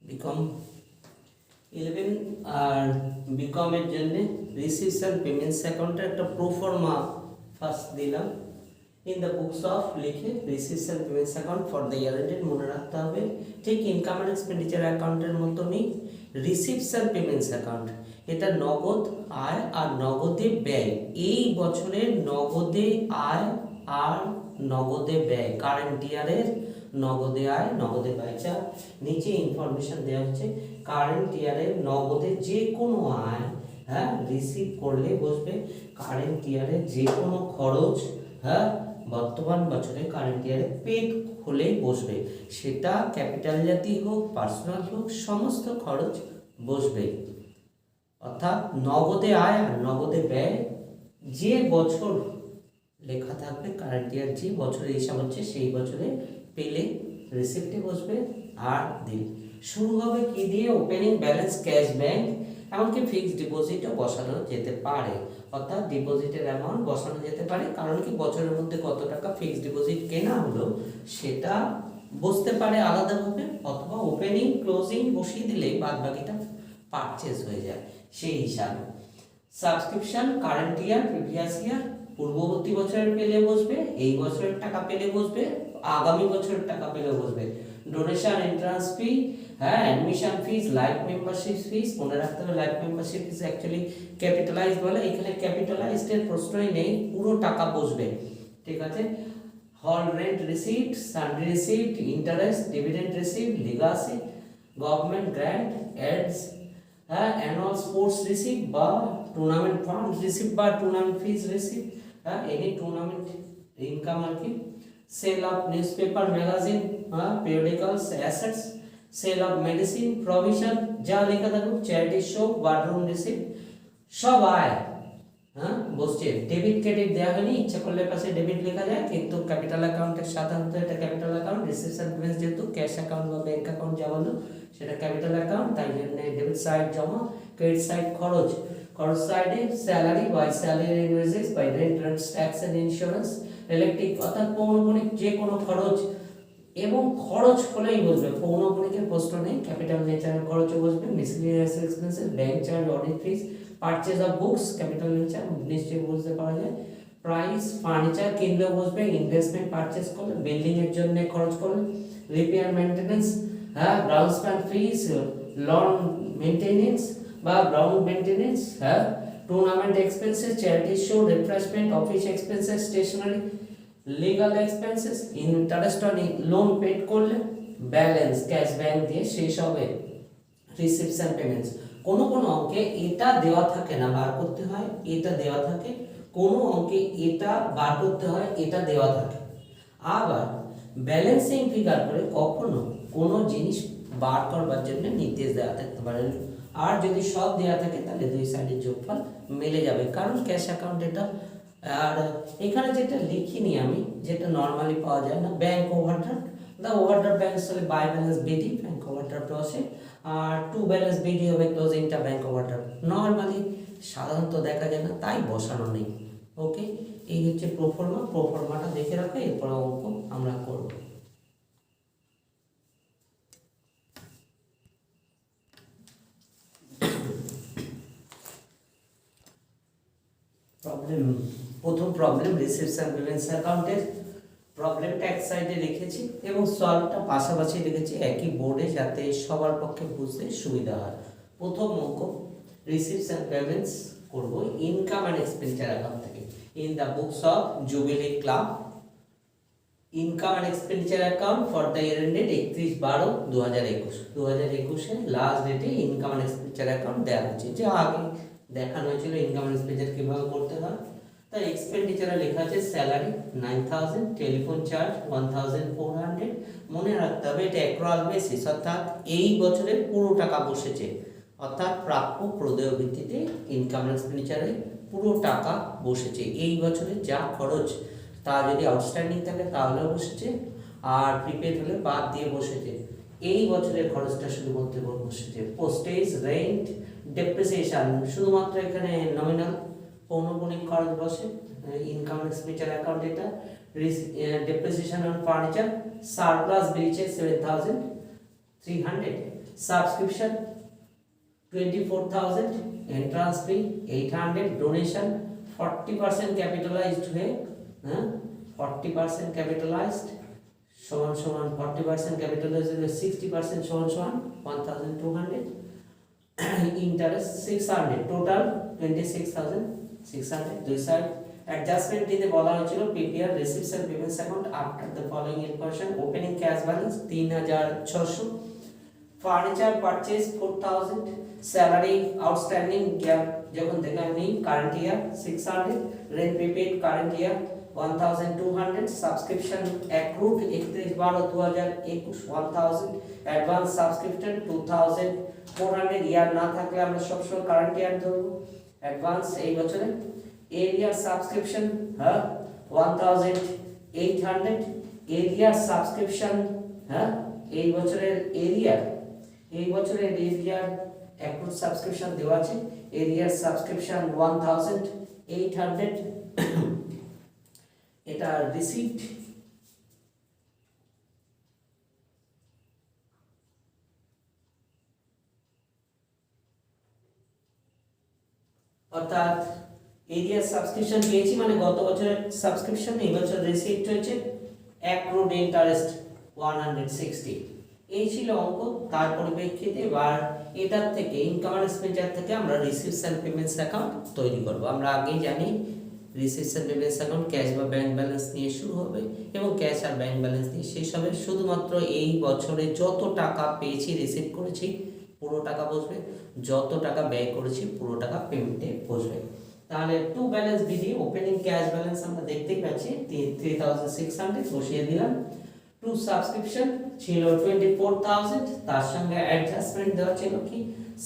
BCom 11 আর বিকমের জন্য reception payments অ্যাকাউন্টের একটা প্রোফর্মা ফার্স্ট দিলাম। ইন দ্য বুকস অফ লিখে reception payments account for the year ended মনে রাখতে হবে। ঠিক ইনকাম অ্যান্ড এক্সপেন্ডিচার অ্যাকাউন্টের মতনই রিসিপশন পেমেন্টস অ্যাকাউন্ট, এটা নগদ আয় আর নগদে ব্যয়। এই বছরের নগদে আয় আর নগদে ব্যয়, কারেন্ট ইয়ারের নগদে আয় নগদে ব্যয়। যা নিচে ইনফরমেশন দেওয়া হচ্ছে, কারেন্ট ইয়ারের নগদে যে কোনো আয় রিসিভ করলে বসবে, কারেন্ট ইয়ারের যে কোনো খরচ বর্তমান বছরে কারেন্ট ইয়ারে পেড হলে বসবে, সেটা ক্যাপিটাল জাতি হোক পার্সোনাল হোক সমস্ত খরচ বসবে। অর্থাৎ নগদে আয় আর নগদে ব্যয় যে বছর লেখা থাকবে, কারেন্ট ইয়ার যে বছরে হিসাব হচ্ছে সেই বছরে পেলে রিসিপ্টে বসবে আর দিল। শুরু হবে কি দিয়ে? ওপেনিং ব্যালেন্স ক্যাশ ব্যাংক, এমনকি ফিক্সড ডিপোজিটও বসানো যেতে পারে। অর্থাৎ ডিপোজিটের অ্যামাউন্ট বসানো যেতে পারে, কারণ কি বছরের মধ্যে কত টাকা ফিক্সড ডিপোজিট কেনা হলো সেটা বসতে পারে আলাদাভাবে, অথবা ওপেনিং ক্লোজিং বসিয়ে দিলেই বাদ বাকিটা পারচেজ হয়ে যায় সেই হিসাবে। Subscription current year previous year, পূর্ববর্তী বছরের পেলে বসবে, এই বছরের টাকা পেলে বসবে, আগামী বছরের টাকা পেলে বসবে। Donation entrance fee, admission fees, life membership fees, মনে রাখতে হবে life membership fees actually capitalize বলে, এখানে ক্যাপিটালাইজড এর প্রশ্নই নেই, পুরো টাকা বসবে। ঠিক আছে। Hall rent receipt, sundry receipt, interest, dividend receipt, legacy, government grant, aids, annual sports receipt বা টুর্নামেন্ট ফান্ড রিসিপ্ট বা tournament fees receipt, any tournament income আর কি। Sale of newspaper magazine, periodicals, assets, sale of medicine, provision, যা লেখা থাকুক, charity show, bathroom receipt, সব আয় বসছে। ডেবিট ক্রেডিট দেওয়া হয়নি, ইচ্ছা করলে পাশে ডেবিট লেখা যায়, কিন্তু ক্যাপিটাল অ্যাকাউন্টের সাধারণত এটা ক্যাপিটাল অ্যাকাউন্ট, রিসিপশন পেমেন্টস যেহেতু ক্যাশ অ্যাকাউন্ট বা ব্যাংক অ্যাকাউন্ট যা বলো সেটা ক্যাপিটাল অ্যাকাউন্ট, তাই জন্য ডেবিট সাইড জমা, ক্রেডিট সাইড খরচ, খরচ সাইডে salary by salary invoices by rent, tax and insurance, electric, অর্থাৎ পৌনপুনিক যে কোনো খরচ, এবং খরচ হলেই বসবে, পৌনপুনিকের প্রশ্ন নেই, ক্যাপিটাল নেচারের খরচও বসবে। Miscellaneous expenses, bank charge, audit fees, purchase of books, capital nature নিশ্চয়ই বুঝতে পারা যায়। প্রাইস, ফার্নিচার কিনলেও বসবে, ইনভেস্টমেন্ট পারচেজ করলে, বিল্ডিং এর জন্য খরচ করলে, repair maintenance, ground span fees, lawn maintenance বা ground maintenance, tournament expenses, charity show, refreshment, office expenses, stationery, legal expenses, interest on loan paid করলে, ব্যালেন্স ক্যাশ ব্যাংক দিয়ে শেষ হবে। রিসিপশন পেমেন্টস, কোনো কোনো অঙ্কে এটা দেওয়া থাকে না, বার করতে হয়, এটা দেওয়া থাকে, কোনো অঙ্কে এটা বার করতে হয়, এটা দেওয়া থাকে। আবার ব্যালেন্সিং ফিগার করে কখনো কোনো জিনিস বার করবার জন্য নির্দেশ দেওয়া থাকতে পারে, আর যদি সব দেওয়া থাকে তাহলে দুই সাইডের যোগফল মিলে যাবে, কারণ ক্যাশ অ্যাকাউন্ট এটা। আর এখানে যেটা লিখিনি আমি, যেটা নর্মালি পাওয়া যায় না, bank overdraft, the overdraft balance হলে by balance BD, bank overdraft বসে, আর টু ব্যালেন্স বিডি হবে ক্লোজিংটা ব্যাংক ওভারড্রাফট, নর্মালি সাধারণত দেখা যায় না, তাই বসানো নেই। ওকে, এই হচ্ছে প্রোফর্মা, প্রোফর্মাটা দেখে রাখো, এরপর অঙ্ক আমরা করব। প্রবলেম, প্রথম প্রবলেম রিসিপশন পেমেন্টস অ্যাকাউন্টের প্রবলেমটা এক সাইডে লিখেছি এবং সলভটা পাশাপাশি লিখেছি একই বোর্ডে, যাতে সবার পক্ষে বুঝতে সুবিধা হয়। প্রথম অঙ্ক রিসিপশন পেমেন্টস করব ইনকাম অ্যান্ড এক্সপেন্ডিচার অ্যাকাউন্ট থেকে। In the books of jubilee club, income and expenditure account for the year ended 31/12/2021, 2021 last ডেটে ইনকাম অ্যান্ড এক্সপেন্ডিচার অ্যাকাউন্ট দেওয়া হয়েছে, যা আগে দেখানো হয়েছিল ইনকাম অ্যান্ড এক্সপেন্ডিচার কীভাবে করতে হয়। তাই এক্সপেন্ডিচারে লেখা আছে স্যালারি 9000, টেলিফোন চার্জ 1400, মনে রাখতে হবে এটা অ্যাক্রুয়াল বেসিস, অর্থাৎ এই বছরের পুরো টাকা বসেছে, অর্থাৎ প্রাপ্য প্রদেয় ভিত্তিতে ইনকাম অ্যান্ড এক্সপেন্ডিচারে পুরো টাকা বসেছে, এই বছরে যা খরচ তা যদি আউটস্ট্যান্ডিং থাকে তাহলেও বসেছে, আর প্রিপেড হলে বাদ দিয়ে বসেছে। এই বছরের খরচটা শুধুমাত্র বসেছে। পোস্টেজ, রেন্ট, ডেপ্রিসিয়েশন শুধুমাত্র এখানে নমিনাল, পৌনপুনিক খরচ বসে ইনকাম এক্সপেন্ডিচার অ্যাকাউন্ট এটা। ডেপ্রিসিয়েশন অন ফার্নিচার, সারপ্লাস বেরিয়েছে 7300, subscription 24,000, entrance fee 800, donation 40% capitalised হয়ে 40% ক্যাপিটালাইজড সমান সমান 40% ক্যাপিটালাইজড 60% সমান সমান 1200, ইন্টারেস্ট 600, টোটাল 26,600। দুই সাইড অ্যাডজাস্টমেন্ট দিতে বলা হয়েছিল পিপিআর রিসিভস and payments account after the following information, opening cash balance 3600, furniture purchase 4000, salary outstanding gap যখন দেখায়নি current year 600, rent prepaid current year 1200, subscription accrued 31/12/2021 1000, advance subscription 2400, year না থাকলে আমরা সবসময় কারেন্ট ইয়ার ধরব অ্যাডভান্স এই বছরে। এরিয়ার সাবস্ক্রিপশন 1800, এরিয়ার সাবস্ক্রিপশন এই বছরের এরিয়ার অ্যাক্রুড সাবস্ক্রিপশন দেওয়া আছে, এরিয়ার সাবস্ক্রিপশন 1800, এটা রিসিপ্ট অর্থাৎ এরিয়া সাবস্ক্রিপশন পেয়েছি মানে গত বছরের সাবস্ক্রিপশন, এই বছর রিসিপ্ট হয়েছে অ্যাক্রুড ইন্টারেস্ট 160। এই ছিল অঙ্ক। তার পরিপ্রেক্ষিতে এবার এটার থেকে ইনকাম আর এক্সপেন্ডিচার থেকে আমরা রিসিভস এন্ড পেমেন্টস অ্যাকাউন্ট তৈরি করব। আমরা আগেই জানি রিসিভস এন্ড পেমেন্টস অ্যাকাউন্ট ক্যাশ বা ব্যাংক ব্যালেন্স নিয়ে শুরু হবে এবং ক্যাশ আর ব্যাংক ব্যালেন্স দিয়ে শেষ হবে। শুধুমাত্র এই বছরে যত টাকা পেয়েছি রিসিভ করেছি পুরো টাকা বসবে, যত টাকা ব্যয় করেছি পুরো টাকা পেমেন্টে বসবে। তাহলে টু ব্যালেন্স বিধি, ওপেনিং ক্যাশ ব্যালেন্স আমরা দেখতেই পাচ্ছি 3600 বসিয়ে দিলাম। টু সাবস্ক্রিপশন ছিল 24,000, তার সঙ্গে অ্যাডজাস্টমেন্ট দেওয়া ছিল কি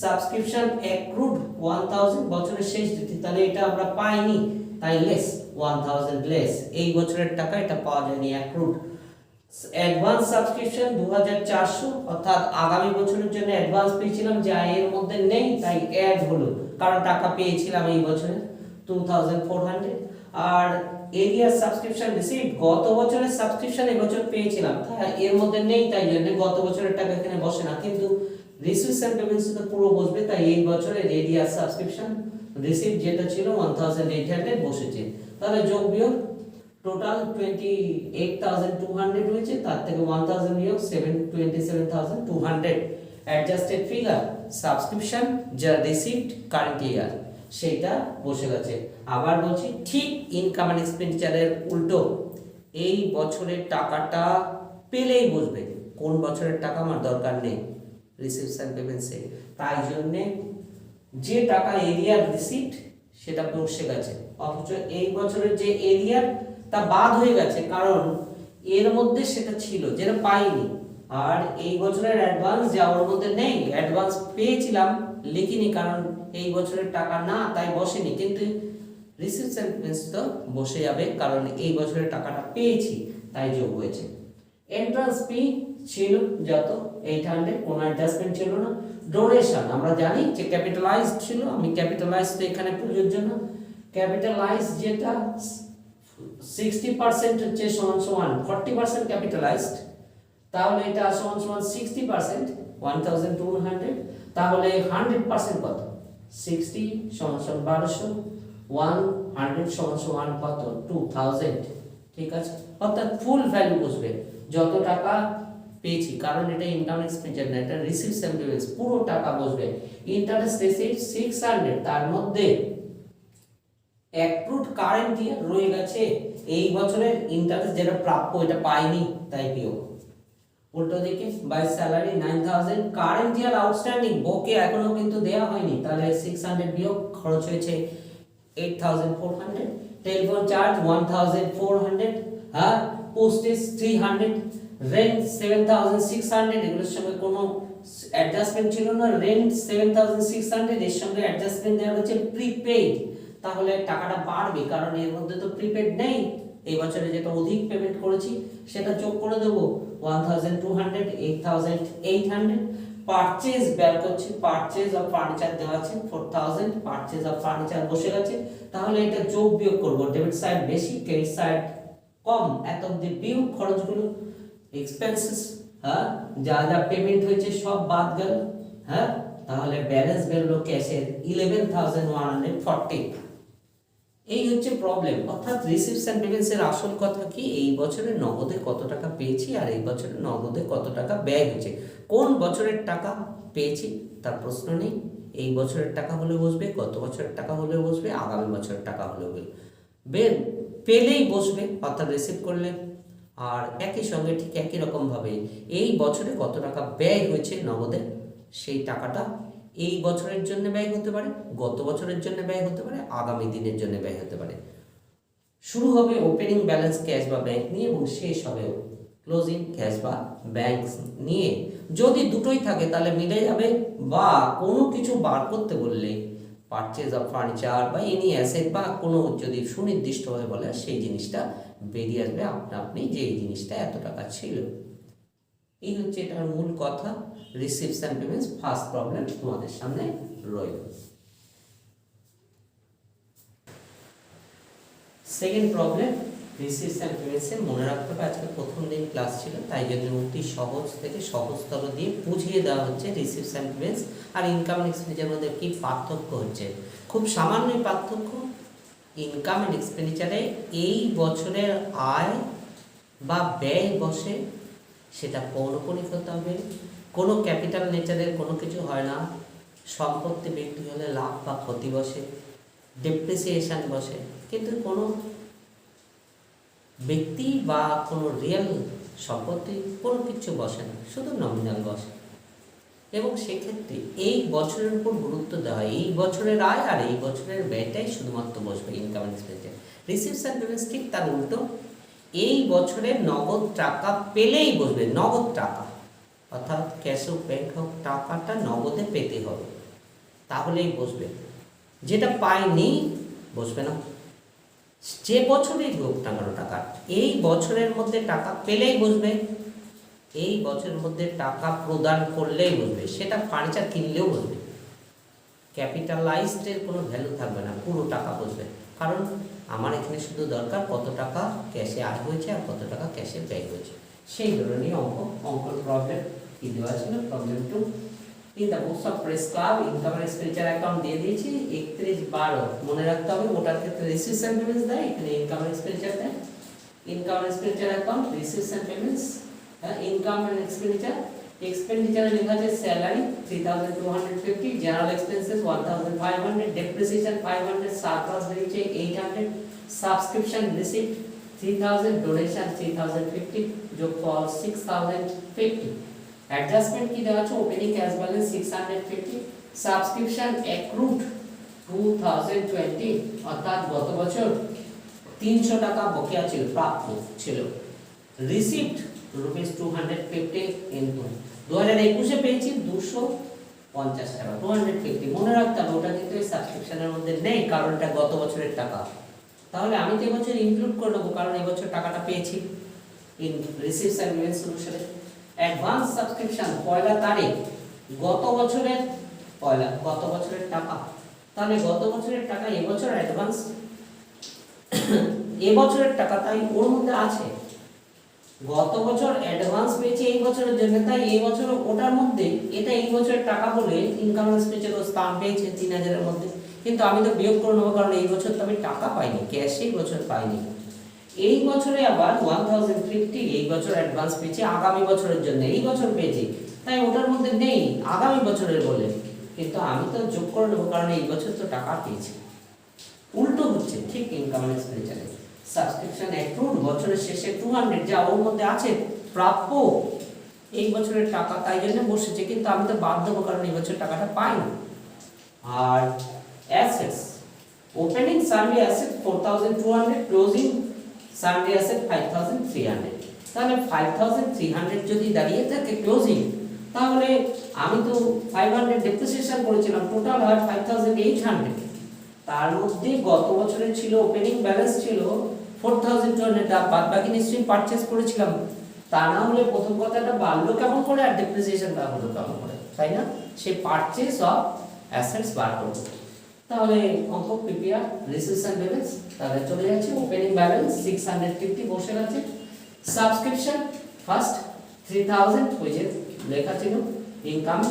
সাবস্ক্রিপশন অ্যাক্রুড 1000 বছরের শেষ তিথি, তাহলে এটা আমরা পাইনি তাই লেস 1000 লেস, এই বছরের টাকা এটা পাওয়া যায়নি অ্যাক্রুড। অ্যাডভান্স সাবস্ক্রিপশন 2400, অর্থাৎ আগামী বছরের জন্য অ্যাডভান্স পেয়েছিলাম যা এর মধ্যে নেই তাই অ্যাড হলো কারণ টাকা পেয়েছিলাম এই বছরে 2400। আর এরিয়া সাবস্ক্রিপশন রিসিভড গত বছরের সাবস্ক্রিপশন এই বছর পেয়েছিলাম তাই এর মধ্যে নেই তাই জন্য গত বছরের টাকা এখানে বসে না, কিন্তু রিসিভস এন্ড পেমেন্টস তো পুরো বসবে তাই এই বছরের এরিয়া সাবস্ক্রিপশন রিসিভ যেটা ছিল 1800 বসেছে। তাহলে যোগ বিয়োগ টোটাল 28,200 হয়েছে, তার থেকে 1000 বিয়োগ 27,200। অ্যাডজাস্টেড ফিগার সাবস্ক্রিপশন যা রিসিভড কারেন্ট ইয়ার সেটা বসে গেছে। আবার বলছি ঠিক ইনকাম এন্ড এক্সপেন্ডিচারের উল্টো, এই বছরের টাকাটা পেলেই বসবে, কোন বছরের টাকা আমার দরকার নেই রিসিভস এন্ড পেমেন্টসে, তাই জন্য যে টাকা এরিয়ার রিসিপ্ট সেটা বসে গেছে, অথচ এই বছরের যে এরিয়ার তা বাদ হয়ে গেছে কারণ এর মধ্যে সেটা ছিল যেটা পাইনি। আর এই বছরের অ্যাডভান্স যা ওর মধ্যে নেই, অ্যাডভান্স পেয়েছিলাম লিখিনি কারণ এই বছরের টাকা না তাই বসেনি, কিন্তু রিসিভস এন্ড পেমেন্টস তো বসে যাবে কারণ এই বছরের টাকাটা পেয়েছি তাই যোগ হয়েছে। এন্ট্রান্স ফি ছিল যত 800, কোনো অ্যাডজাস্টমেন্ট ছিল না। ডোনেশন আমরা জানি যে ক্যাপিটালাইজড ছিল, আমি ক্যাপিটালাইজড এখানে প্রযোজ্য না, ক্যাপিটালাইজ যেটা 60% হচ্ছে সমান সমান 40% ক্যাপিটালাইজড, তাহলে এটা সমান সমান 60% 1200, তাহলে 100% কত 60 সমান সমান 1200, 100 সমান সমান কত 2000, ঠিক আছে। অর্থাৎ ফুল ভ্যালু বসবে যত টাকা পেয়েছি কারণ এটা ইনকাম এক্সপেন্ডিচার না, এটা রিসিভস এন্ড পেমেন্টস, পুরো টাকা বসবে। ইন্টারেস্ট রিসিভ 600, তার মধ্যে অ্যাক্রুড কারেন্ট ইয়ার রয়ে গেছে এই বছরের ইন্টারেস্ট যেটা প্রাপ্য এটা পাইনি তাই বিয়োগ। উল্টো দিকে by salary 9000, current year outstanding বকে এখনো কিন্তু দেয়া হয়নি তাহলে 600 বিয়োগ, খরচ হয়েছে 8400, টেলিফোন চার্জ 1400, হ্যাঁ পোস্টেজ 300, রেন্ট 7600, এগুলোর সঙ্গে কোনো অ্যাডজাস্টমেন্ট ছিল না, রেন্ট 7600 এর সঙ্গে অ্যাডজাস্টমেন্ট দেওয়া হচ্ছে প্রিপেইড, তাহলে টাকাটা বাড়বে কারণ এর মধ্যে তো প্রিপেড নেই, এই বছরে যেটা অধিক পেমেন্ট করেছি সেটা যোগ করে দেব 1200, 8800। পারচেজ বের করছি, পারচেজ অফ ফার্নিচার দেওয়া আছে 4000, পারচেজ অফ ফার্নিচার বসে গেছে, তাহলে এটা যোগ বিয়োগ করব, ডেবিট সাইড বেশি ক্রেডিট সাইড কম, এত অবধি বিয়োগ খরচগুলো এক্সপেন্সেস হ্যাঁ, যা যা পেমেন্ট হয়েছে সব বাদ গেল। হ্যাঁ, তাহলে ব্যালেন্স বেরোলো ক্যাশের 11,140। এই হচ্ছে প্রবলেম। অর্থাৎ রিসিভস এন্ড পেমেন্টস এর আসল কথা কি, এই বছরে নগদে কত টাকা পেয়েছি আর এই বছরে নগদে কত টাকা ব্যয় হয়েছে। কোন বছরের টাকা পেয়েছি তার প্রশ্ন নেই, এই বছরের টাকা হলে বসবে, গত বছরের টাকা হলে বসবে, আগামী বছরের টাকা হলে পেলেই বসবে, অর্থাৎ রিসিভ করলে। আর একই সঙ্গে ঠিক একই রকমভাবে এই বছরে কত টাকা ব্যয় হয়েছে নগদে, সেই টাকাটা এই বছরের জন্য ব্যয় হতে পারে, গত বছরের জন্য ব্যয় হতে পারে, আগামী দিনের জন্য ব্যয় হতে পারে। শুরু হবে ওপেনিং ব্যালেন্স ক্যাশ বা ব্যাংক নিয়ে এবং শেষ হবে ক্লোজিং ক্যাশ বা ব্যাংক নিয়ে। যদি দুটোই থাকে তাহলে মিলে যাবে, বা কোনো কিছু বার করতে বললে পারচেজ অফ ফার্নিচার বা এনি অ্যাসেট বা কোনো যদি সুনির্দিষ্টভাবে বলে সেই জিনিসটা বেরিয়ে আসবে আপনি যে এই জিনিসটা এত টাকা ছিল। এই হচ্ছে এটার মূল কথা। রিসিভস এন্ড পেমেন্টস ফার্স্ট প্রবলেম তোমাদের সামনে রইল। সেকেন্ড প্রবলেম রিসিভস এন্ড পেমেন্টস এ মনে রাখতে হবে আজকে প্রথম দিন ক্লাস ছিল, তাই জন্য অতি সহজ থেকে সহজতর দিয়ে বুঝিয়ে দেওয়া হচ্ছে রিসিভস এন্ড পেমেন্টস আর ইনকাম এন্ড এক্সপেন্ডিচারের মধ্যে কি পার্থক্য হচ্ছে। খুব সামান্যই পার্থক্য। ইনকাম এন্ড এক্সপেন্ডিচারে এই বছরের আয় বা ব্যয় বসে, সেটা পৌনঃপুনিক হতে হবে, কোনো ক্যাপিটাল নেচারের কোনো কিছু হয় না। সম্পত্তি বিক্রি হলে লাভ বা ক্ষতি বসে, ডেপ্রিসিয়েশন বসে, কিন্তু কোনো ব্যক্তি বা কোনো রিয়েল সম্পত্তি কোনো কিছু বসে না, শুধু নমিনাল বসে। এবং সেক্ষেত্রে এই বছরের উপর গুরুত্ব দেওয়া হয়, এই বছরের আয় আর এই বছরের ব্যয়টাই শুধুমাত্র বসবে ইনকাম এন্ড এক্সপেন্ডিচার। রিসিভস এন্ড পেমেন্টস ঠিক তার উল্টো, এই বছরে নগদ টাকা পেলেই বসবে, নগদ টাকা, অর্থাৎ ক্যাশ অফ ব্যাংক হোক, টাকাটা নগদে পেতে হবে তাহলেই বসবে। যেটা পায়নি বসবে না। যে বছরই হোক টাকানো টাকা, এই বছরের মধ্যে টাকা পেলেই বসবে, এই বছরের মধ্যে টাকা প্রদান করলেই বসবে। সেটা ফার্নিচার কিনলেও বসবে। ক্যাপিটালাইজডের কোনো ভ্যালু থাকবে না, পুরো টাকা বসবে। কারণ আমার এখানে শুধু দরকার কত টাকা ক্যাশে আয় হয়েছে আর কত টাকা ক্যাশে ব্যয় হয়েছে, সেই ধরনের অঙ্কর প্রবলেম কি দেওয়া ছিল। Problem 2 in the books of press club income and expenditure account দিয়ে দিয়েছি 31/12। মনে রাখতে হবে ওটার ক্ষেত্রে রিসিভস এন্ড পেমেন্টস দেয়, এখানে ইনকাম এন্ড এক্সপেন্ডিচার দেয়। ইনকাম এন্ড এক্সপেন্ডিচার অ্যাকাউন্ট, রিসিভস and payments, income and expenditure. এক্সপেন্ডিচারে লেখা আছে salary 3250, general expenses 1500, depreciation 500, surplus বেরিয়েছে 800, সাবস্ক্রিপশন রিসিপ্ট 3000, ডোনেশন 3050, যোগফল 6050। অ্যাডজাস্টমেন্ট কি দেওয়া আছে, opening cash balance 650, subscription accrued 2020, অর্থাৎ গত বছর 300 টাকা বকেয়া ছিল, প্রাপ্য ছিল। রিসিপ্ট ₹250 ইনটু 2021 পেয়েছি 250 টাকা, 250। মনে রাখতে হবে ওটা কিন্তু এই সাবস্ক্রিপশনের মধ্যে নেই, কারণ এটা গত বছরের টাকা। তাহলে আমি তো এবছর ইনক্লুড করে নেবো, কারণ এবছর টাকাটা পেয়েছি ইন রিসিভস এন্ড পেমেন্টস অনুসারে। অ্যাডভান্স সাবস্ক্রিপশন পয়লা তারিখ, গত বছরের টাকা। তাহলে গত বছরের টাকা এবছর অ্যাডভান্স, এবছরের টাকা, তাই ওর মধ্যে আছে। গত বছর অ্যাডভান্স পেয়েছি এই বছরের জন্য, তাই এই বছর ওটার মধ্যে এটা এই বছরের টাকা বলে ইনকাম এক্সপেন্ডিচার স্থান পেয়েছে 3000 এর মধ্যে। কিন্তু আমি তো বিয়োগ করে নেবো, কারণ এই বছর তো আমি টাকা পাইনি, ক্যাশ এই বছর পাইনি। এই বছরে আবার 1050 এই বছর অ্যাডভান্স পেয়েছি আগামী বছরের জন্য, এই বছর পেয়েছি, তাই ওটার মধ্যে নেই আগামী বছরের বলে, কিন্তু আমি তো যোগ করে নেবো, কারণ এই বছর তো টাকা পেয়েছি। উল্টো হচ্ছে ঠিক ইনকাম এক্সপেন্ডিচারে। সাবস্ক্রিপশন অ্যাক্রুড বছরের শেষে 200, যা ওর মধ্যে আছে প্রাপ্য এই বছরের টাকা, তাই জন্য বসেছে, কিন্তু আমি তো বাদ দেবো, কারণ এই বছর টাকাটা পাইনি। আর assets, opening sundry asset 4200, closing sundry asset 5300। তাহলে 5300 যদি দাঁড়িয়ে থাকে ক্লোজিং, তাহলে আমি তো 500 ডেপ্রিসিয়েশন করেছিলাম, টোটাল হয় 5800। তার মধ্যে গত বছরে ছিল ওপেনিং ব্যালেন্স ছিল 4200, বাদ বাকি নিশ্চয়ই পারচেজ করেছিলাম। তা না হলে প্রথম কথাটা বাড়লো কেমন করে আর ডেপ্রিসিয়েশনটা হলো কেমন করে, তাই না? সে পারচেজ অফ অ্যাসেটস বার করব। তাহলে অঙ্ক প্রিপেয়ার রিসিভস এন্ড পেমেন্টস, তাহলে চলে যাচ্ছে ওপেনিং ব্যালেন্স 650 বসে আছে। সাবস্ক্রিপশন ফার্স্ট 3000 ওই যে লেখা ছিল ইনকাম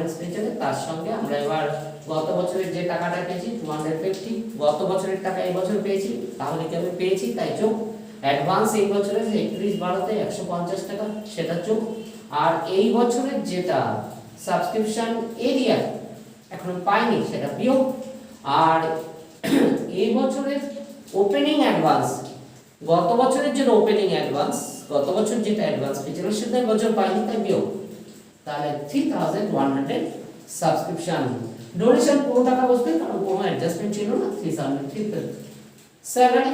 এক্সপেন্ডিচারে, তার সঙ্গে আমরা এবার গত বছরের যে টাকাটা পেয়েছি 250, গত বছরের টাকা এই বছর পেয়েছি, তাহলে কি আমি পেয়েছি তাই যোগ, অ্যাডভান্স এই বছরের 31/12 150 টাকা সেটা যোগ, আর এই বছরের যেটা সাবস্ক্রিপশন এরিয়া এখন পাইনি সেটা বিয়োগ, আর এই বছরের ওপেনিং অ্যাডভান্স, গত বছরের যে ওপেনিং অ্যাডভান্স, গত বছর যেটা অ্যাডভান্স পেয়েছিল সেটা এই বছর পাইনি তাই বিয়োগ, তাহলে 3100 সাবস্ক্রিপশন। ডোনেশন পুরো টাকা বসবে কারণ কোনো অ্যাডজাস্টমেন্ট ছিল না। 350 স্যালারি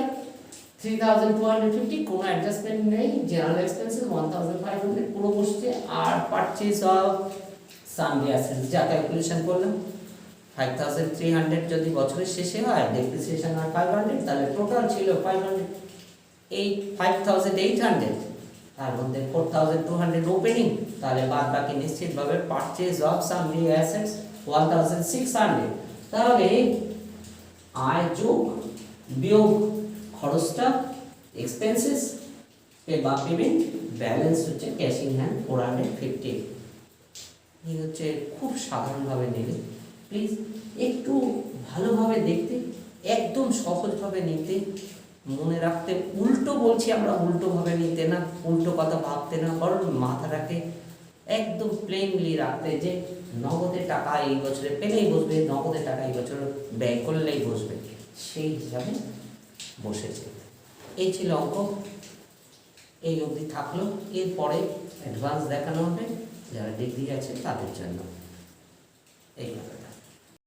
3250, কোনো অ্যাডজাস্টমেন্ট নেই। জেনারেল এক্সপেন্সেস 1500 পুরো বসছে, আর পারচেজ অফ সানডে অ্যাসেটস যা ক্যালকুলেশন করলাম 5300 যদি বছরের শেষে হয়, ডেপ্রিসিয়েশন আর 500, তাহলে টোটাল ছিল 5800, তার মধ্যে 4200 ওপেনিং, তাহলে বাদ বাকি নিশ্চিতভাবে পারচেজ অফ সানডে অ্যাসেটস 1600, তাহলে আয় যোগ বিয়োগ খরচটা এক্সপেন্সেস পে বা পেমেন্ট, ব্যালেন্স হচ্ছে ক্যাশ ইন হ্যান্ড 450। এই হচ্ছে খুব সাধারণভাবে নিলে, প্লিজ একটু ভালোভাবে দেখতে, একদম সহজভাবে নিতে, মনে রাখতে। উল্টো বলছি আমরা, উল্টোভাবে নিতে না, উল্টো কথা ভাবতে না, বরং মাথাটাকে একদম প্লেনলি রাখতে যে নগদে টাকা এই বছরে পেলেই বসবে, নগদে টাকা এই বছর ব্যয় করলেই বসবে, সেই হিসাবে বসেছে। এই ছিল অঙ্ক, এই অবধি থাকলো। এরপরে অ্যাডভান্স দেখানো হবে যারা ডিগ্রি আছে তাদের জন্য। এই